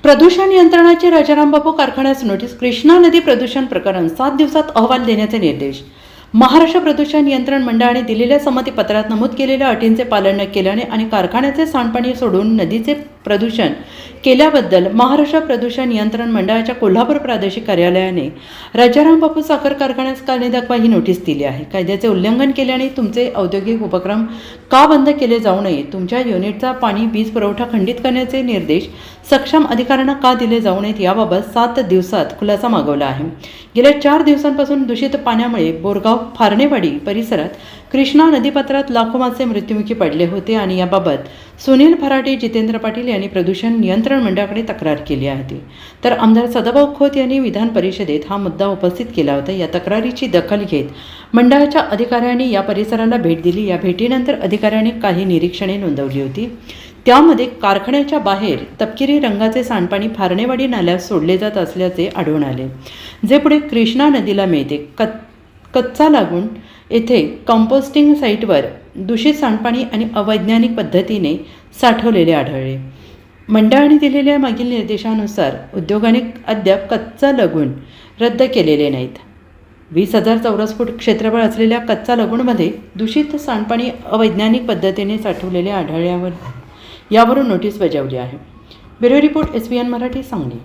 प्रदूषण नियंत्रणाची राजाराम बापू कारखान्यास नोटीस. कृष्णा नदी प्रदूषण प्रकरण 7 दिवसात अहवाल देण्याचे निर्देश. महाराष्ट्र प्रदूषण नियंत्रण मंडळाने दिलेल्या संमतीपत्रात नमूद केलेल्या अटींचे पालन न केल्याने आणि कारखान्याचे सांडपाणी सोडून नदीचे प्रदूषण केल्याबद्दल महाराष्ट्र प्रदूषण नियंत्रण मंडळाच्या कोल्हापूर प्रादेशिक कार्यालयाने राजाराम बापू साखर कारखान्यास कारणे दाखवा ही नोटीस दिली आहे. कायद्याचे उल्लंघन केल्याने तुमचे औद्योगिक उपक्रम का बंद केले जाऊ नये, तुमच्या युनिटचा पाणी वीज पुरवठा खंडित करण्याचे निर्देश सक्षम अधिकाऱ्यांना का दिले जाऊ नयेत याबाबत 7 दिवसात खुलासा मागवला आहे. गेल्या 4 दिवसांपासून दूषित पाण्यामुळे बोरगाव फारणेवाडी परिसरात कृष्णा नदीपात्रात लाखो मासे मृत्युमुखी पडले होते आणि याबाबत सुनील फराटे, जितेंद्र पाटील यांनी प्रदूषण नियंत्रण मंडळाकडे तक्रार केली आहे. तर आमदार सदाभाऊ खोत यांनी विधान परिषदेत हा मुद्दा उपस्थित केला होता. या तक्रारीची दखल घेत मंडळाच्या अधिकाऱ्यांनी या परिसराला भेट दिली. या भेटीनंतर अधिकाऱ्यांनी काही निरीक्षणे नोंदवली होती. त्यामध्ये कारखान्याच्या बाहेर तपकिरी रंगाचे सांडपाणी फारणेवाडी नाल्यात सोडले जात असल्याचे आढळून आले, जे पुढे कृष्णा नदीला मिळते. कच्चा लागून येथे कंपोस्टिंग साईटवर दूषित सांडपाणी आणि अवैज्ञानिक पद्धतीने साठवलेले आढळले. मंडळाने दिलेल्या मागील निर्देशानुसार उद्योगाने अद्याप कच्चा लगून रद्द केलेले नाहीत. 20,000 चौरस फूट क्षेत्रफळ असलेल्या कच्चा लगूनमध्ये दूषित सांडपाणी अवैज्ञानिक पद्धतीने साठवलेले आढळल्यावर यावरून नोटीस बजावली आहे. Bureau report SBN Marathi, Sangli.